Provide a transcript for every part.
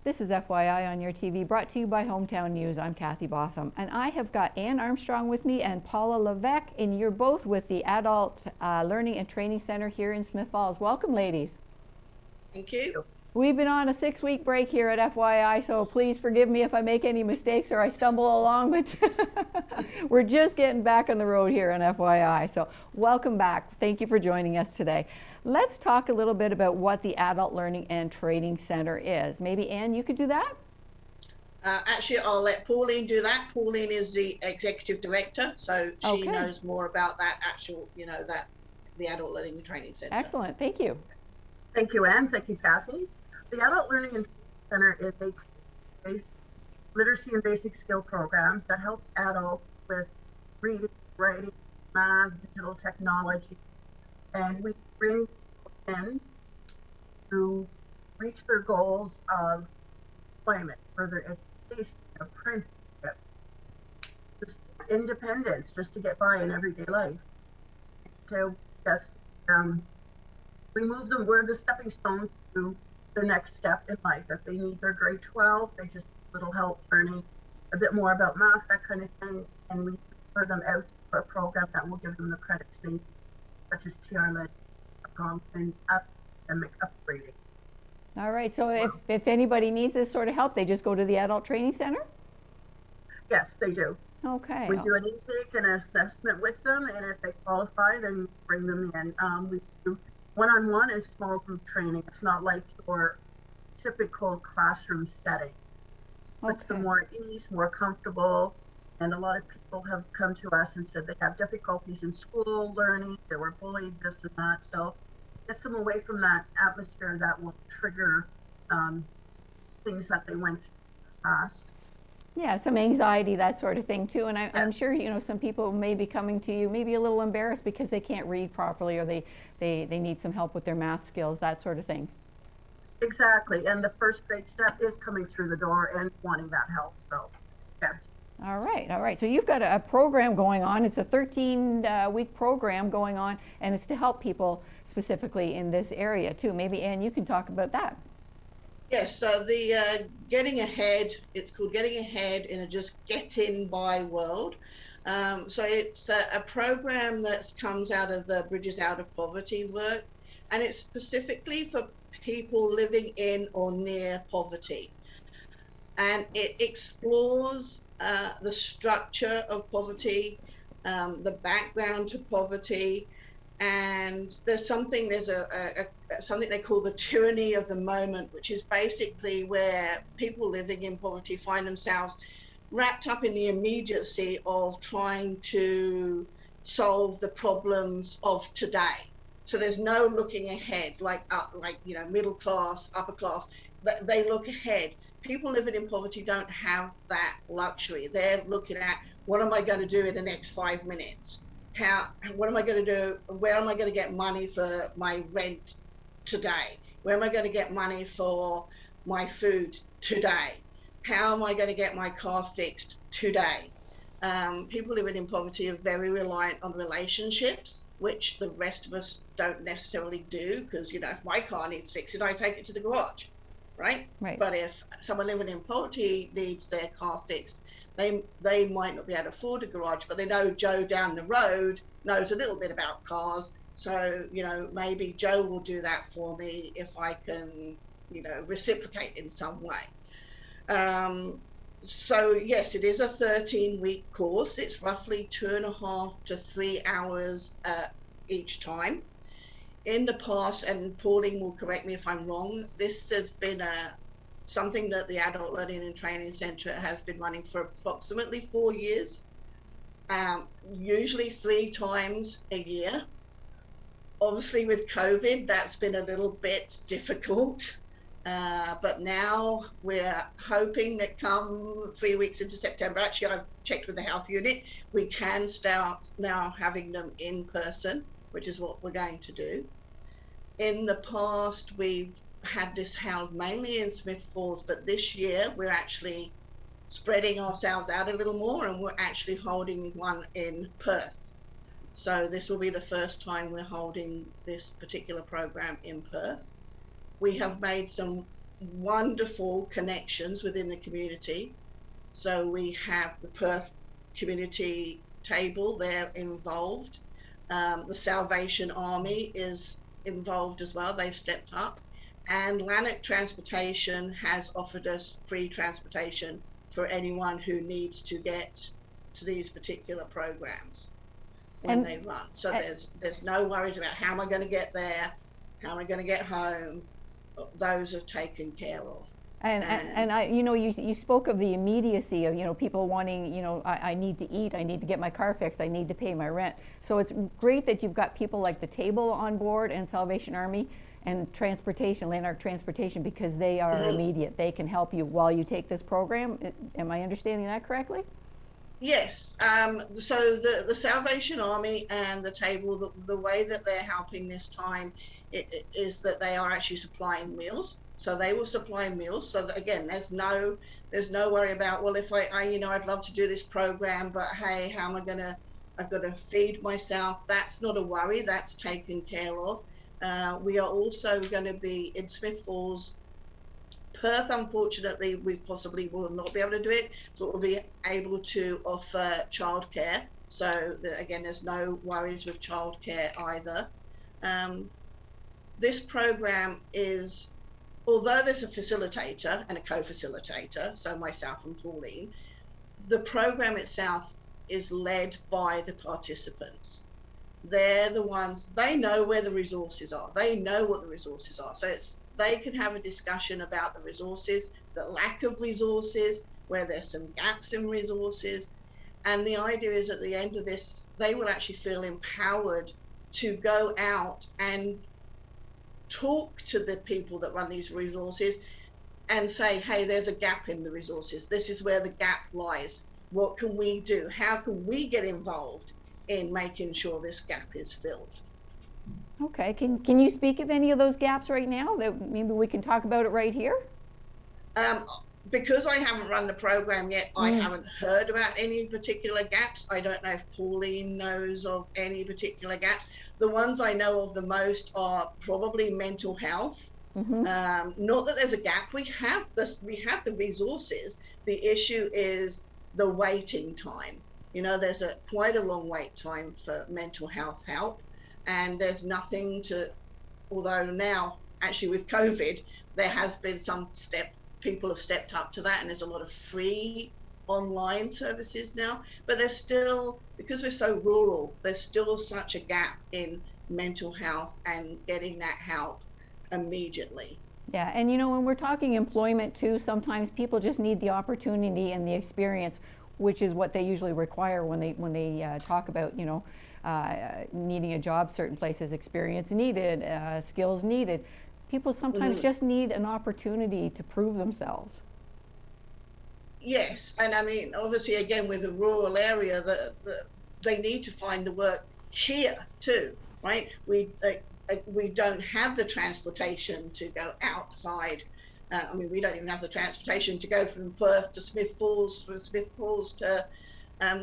This is FYI on Your TV, brought to you by Hometown News. I'm Kathy Bossum, and I have got Ann Armstrong with me and Paula Levesque, and you're both with the Adult Learning and Training Center here in Smith Falls. Welcome, ladies. Thank you. We've been on a 6-week break here at FYI, so please forgive me if I make any mistakes or I stumble along, but we're just getting back on the road here on FYI. So welcome back. Thank you for joining us today. Let's talk a little bit about what the Adult Learning and Training Center is. Maybe Ann, you could do that? Actually, I'll let Pauline do that. Pauline is the executive director, so she Okay. knows more about that actual, the Adult Learning and Training Center. Excellent. Thank you. Thank you, Ann. Thank you, Kathy. The Adult Learning and Training Center is a basic literacy and basic skill programs that helps adults with reading, writing, math, digital technology, and we bring people in to reach their goals of employment, further education, apprenticeship, just independence, just to get by in everyday life. So just we move them, we're the stepping stone to the next step in life. If they need their grade 12, they just need a little help learning a bit more about math, that kind of thing, and we refer them out to a program that will give them the credits they need, such as TR and academic upgrading. All right. So if anybody needs this sort of help, they just go to the Adult Training Center? Yes, they do. Okay. We do an intake and an assessment with them, and if they qualify, then we bring them in. We do one-on-one and small group training. It's not like your typical classroom setting. Puts them more at ease, more comfortable, and a lot of people have come to us and said they have difficulties in school learning, they were bullied, this and that, so gets them away from that atmosphere that will trigger things that they went through in the past. Yeah, some anxiety, that sort of thing too. And I'm Yes. sure, some people may be coming to you maybe a little embarrassed because they can't read properly, or they need some help with their math skills, that sort of thing. Exactly, and the first great step is coming through the door and wanting that help, so yes. All right. So you've got a program going on. It's a 13-week program going on, and it's to help people specifically in this area too. Maybe, Ann, you can talk about that. Yes, so the Getting Ahead, it's called Getting Ahead in a Just Get In By world. So it's a program that comes out of the Bridges Out of Poverty work, and it's specifically for people living in or near poverty. And it explores the structure of poverty, the background to poverty, and there's something they call the tyranny of the moment, which is basically where people living in poverty find themselves wrapped up in the immediacy of trying to solve the problems of today. So there's no looking ahead, like middle class, upper class. They look ahead. People living in poverty don't have that luxury. They're looking at, what am I going to do in the next 5 minutes? What am I going to do? Where am I going to get money for my rent today? Where am I going to get money for my food today? How am I going to get my car fixed today? People living in poverty are very reliant on relationships, which the rest of us don't necessarily do, because, if my car needs fixing, I take it to the garage, right? But if someone living in poverty needs their car fixed, they might not be able to afford a garage, but they know Joe down the road knows a little bit about cars. So, maybe Joe will do that for me if I can, reciprocate in some way. So yes, it is a 13-week course. It's roughly 2.5 to 3 hours each time. In the past, and Pauline will correct me if I'm wrong, this has been something that the Adult Learning and Training Center has been running for approximately 4 years, usually 3 times a year. Obviously with COVID, that's been a little bit difficult, but now we're hoping that come 3 weeks into September, actually I've checked with the health unit, we can start now having them in person, which is what we're going to do. In the past, we've had this held mainly in Smith Falls, but this year we're actually spreading ourselves out a little more, and we're actually holding one in Perth. So this will be the first time we're holding this particular program in Perth. We have made some wonderful connections within the community. So we have the Perth community table, they're involved. The Salvation Army is involved as well, they've stepped up. And Lanark Transportation has offered us free transportation for anyone who needs to get to these particular programs when they run. So there's no worries about how am I going to get there, how am I going to get home. Those are taken care of. And I, you know, you spoke of the immediacy of, you know, people wanting, you know, I need to eat, I need to get my car fixed, I need to pay my rent. So it's great that you've got people like the table on board and Salvation Army and transportation, Lanark Transportation, because they are immediate. They can help you while you take this program. Am I understanding that correctly? Yes. So the Salvation Army and the table, the way that they're helping this time is that they are actually supplying meals. So they will supply meals. So that, again, there's no worry about, well, if I you know, I'd love to do this program, but hey, how am I gonna? I've got to feed myself. That's not a worry. That's taken care of. We are also going to be in Smith Falls. Perth, unfortunately, we possibly will not be able to do it, but we'll be able to offer childcare. So again, there's no worries with childcare either. This program is, although there's a facilitator and a co-facilitator, so myself and Pauline, the program itself is led by the participants. They're the ones, they know where the resources are. They know what the resources are. So they can have a discussion about the resources, the lack of resources, where there's some gaps in resources. And the idea is at the end of this, they will actually feel empowered to go out and talk to the people that run these resources and say, hey, there's a gap in the resources. This is where the gap lies. What can we do? How can we get involved in making sure this gap is filled? Okay, can you speak of any of those gaps right now that maybe we can talk about it right here? Because I haven't run the program yet, I haven't heard about any particular gaps. I don't know if Pauline knows of any particular gaps. The ones I know of the most are probably mental health. Not that there's a gap. We have the resources. The issue is the waiting time. You know, there's quite a long wait time for mental health help, and there's nothing to, although now actually with COVID, there has been some people have stepped up to that, and there's a lot of free online services now, but there's still, because we're so rural, there's still such a gap in mental health and getting that help immediately. Yeah, and you know, when we're talking employment too, sometimes people just need the opportunity and the experience, which is what they usually require when they talk about, you know, needing a job. Certain places, experience needed, skills needed. People sometimes just need an opportunity to prove themselves. Yes, and I mean, obviously, again, with the rural area, they need to find the work here too, right? We don't have the transportation to go outside. I mean, we don't even have the transportation to go from Perth to Smith Falls, from Smith Falls to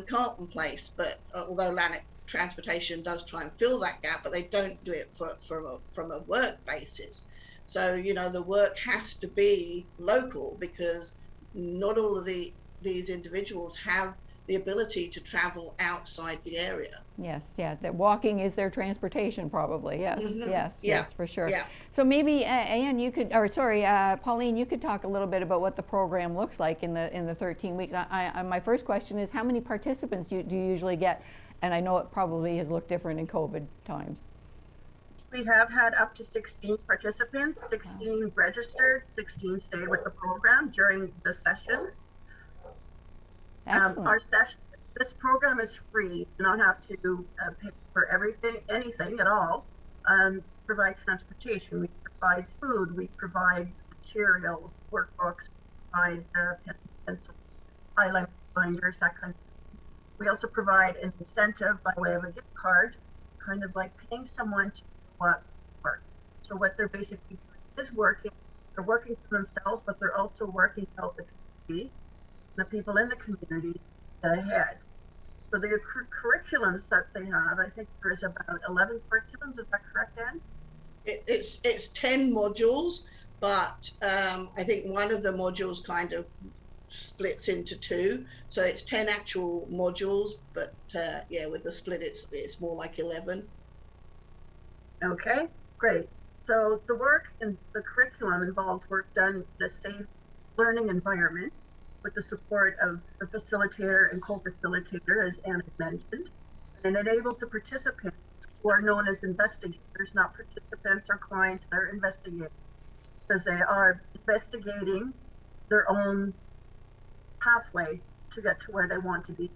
Carlton Place. But although Lanark Transportation does try and fill that gap, but they don't do it from a work basis. So, you know, the work has to be local, because not all of these individuals have the ability to travel outside the area. Yes, yeah, that walking is their transportation probably. Yes, yes, for sure. Yeah. So maybe Ann, you could, or sorry, Pauline, you could talk a little bit about what the program looks like in the 13 weeks. My first question is, how many participants do you usually get? And I know it probably has looked different in COVID times. We have had up to 16 participants, 16 registered, 16 stayed with the program during the sessions. Excellent. Our session, this program is free. You do not have to pay for anything at all. Provide transportation, we provide food, we provide materials, workbooks, we provide pencils, highlight binders, that kind of thing. We also provide an incentive by way of a gift card, kind of like paying someone to work. So what they're basically doing is working. They're working for themselves, but they're also working to help the community, the people in the community get ahead. So the curriculums that they have, I think there's about 11 curriculums. Is that correct, Ann? It's 10 modules, but I think one of the modules kind of splits into two, so it's 10 actual modules, but yeah, with the split it's more like 11. Okay, great. So the work in the curriculum involves work done in a safe learning environment with the support of the facilitator and co-facilitator, as Anna mentioned, and it enables the participants, who are known as investigators, not participants or clients, they're investigators, because they are investigating their own pathway to get to where they want to be.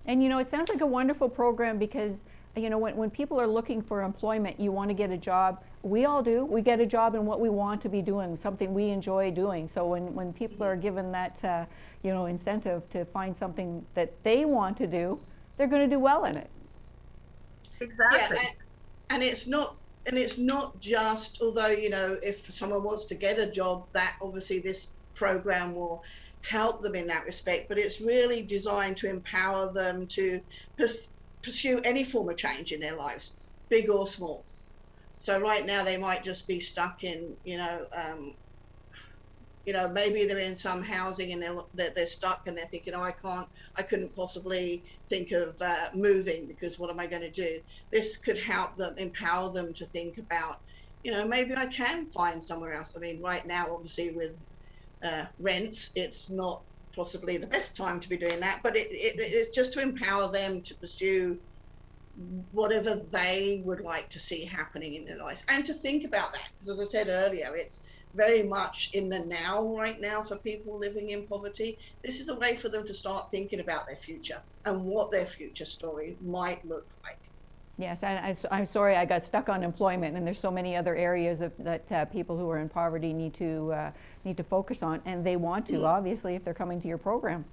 And you know, it sounds like a wonderful program because, you know, when people are looking for employment, you want to get a job. We all do. We get a job in what we want to be doing, something we enjoy doing. So when people are given that, you know, incentive to find something that they want to do, they're going to do well in it. Exactly. Yeah, and it's not just, although, you know, if someone wants to get a job, that obviously this program will help them in that respect, but it's really designed to empower them to pursue any form of change in their lives, big or small. So right now they might just be stuck in, maybe they're in some housing and they're stuck and they're thinking, oh, I couldn't possibly think of moving because what am I going to do? This could help them, empower them to think about, you know, maybe I can find somewhere else. I mean, right now, obviously with rents, it's not possibly the best time to be doing that, but it's just to empower them to pursue whatever they would like to see happening in their lives and to think about that, because as I said earlier, it's very much in the now right now for people living in poverty. This is a way for them to start thinking about their future and what their future story might look like. Yes, and I'm sorry I got stuck on employment, and there's so many other areas that people who are in poverty need to focus on, and they want to, obviously, if they're coming to your program.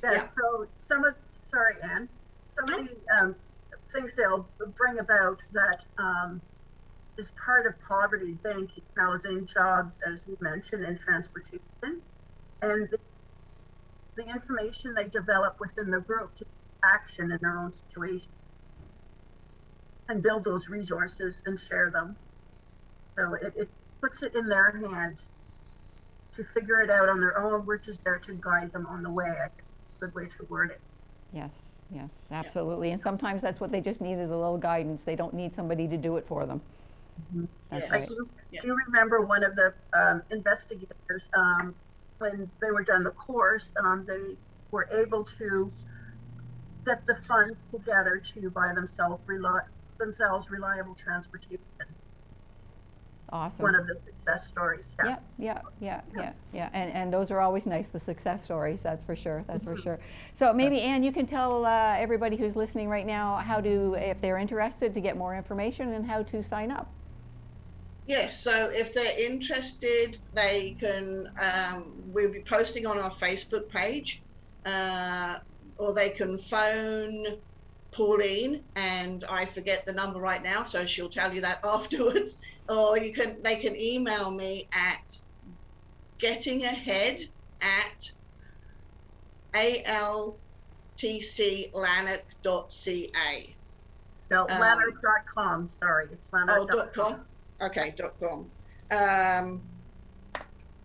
Yeah. So sorry, Anne, some of the things they'll bring about that is part of poverty: banking, housing, jobs, as we mentioned, and transportation, and the information they develop within the group to take action in their own situation and build those resources and share them. So it puts it in their hands to figure it out on their own. We're just there to guide them on the way. I think it's a good way to word it. Yes, yes, absolutely. And sometimes that's what they just need is a little guidance. They don't need somebody to do it for them. Mm-hmm. That's Yes. right. Do you remember one of the investigators, when they were done the course, they were able to get the funds together to buy themselves reliable transportation. Awesome. One of the success stories. Yes. Yeah. And those are always nice, the success stories, that's for sure, that's for sure. So maybe, Ann, you can tell everybody who's listening right now how to, if they're interested, to get more information and how to sign up. Yes, so if they're interested, they can, we'll be posting on our Facebook page, or they can phone Pauline, and I forget the number right now, so she'll tell you that afterwards. Or they can email me at gettingahead@altclanark.ca. No, lanark.com, sorry, it's lanark.com. Okay, .com.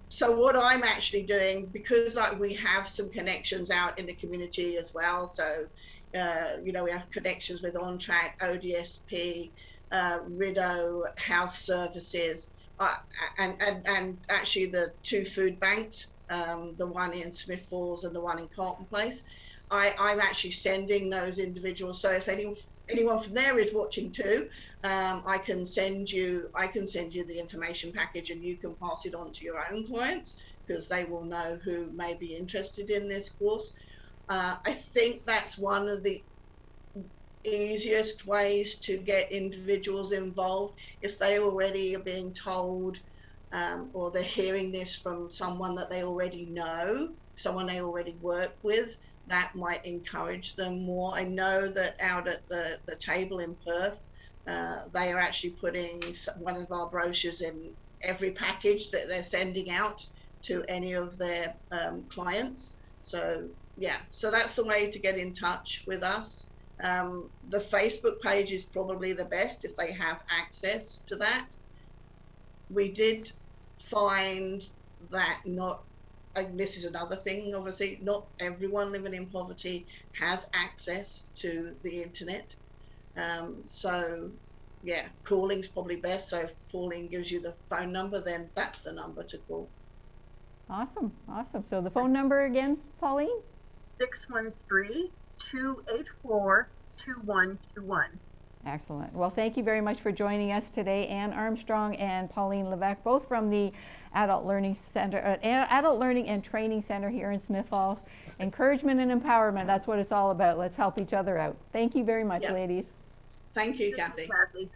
So what I'm actually doing, because we have some connections out in the community as well, so we have connections with On Track, ODSP, Rideau Health Services, and actually the two food banks, the one in Smith Falls and the one in Carlton Place. I'm actually sending those individuals. So if anyone from there is watching too, I can send you the information package, and you can pass it on to your own clients, because they will know who may be interested in this course. I think that's one of the easiest ways to get individuals involved. If they already are being told, or they're hearing this from someone that they already know, someone they already work with, that might encourage them more. I know that out at the table in Perth, they are actually putting one of our brochures in every package that they're sending out to any of their clients. So yeah, so that's the way to get in touch with us. The Facebook page is probably the best if they have access to that. we did find that not, and this is another thing, obviously, not everyone living in poverty has access to the internet. So yeah, calling's probably best. So if Pauline gives you the phone number, then that's the number to call. Awesome, awesome. So the phone number again, Pauline? 613-284-2121. Excellent. Well, thank you very much for joining us today, Ann Armstrong and Pauline Levesque, both from the Adult Learning Center, Adult Learning and Training Center here in Smith Falls. Encouragement and empowerment, that's what it's all about. Let's help each other out. Thank you very much, Yep. ladies. Thank you, Kathy. Kathy.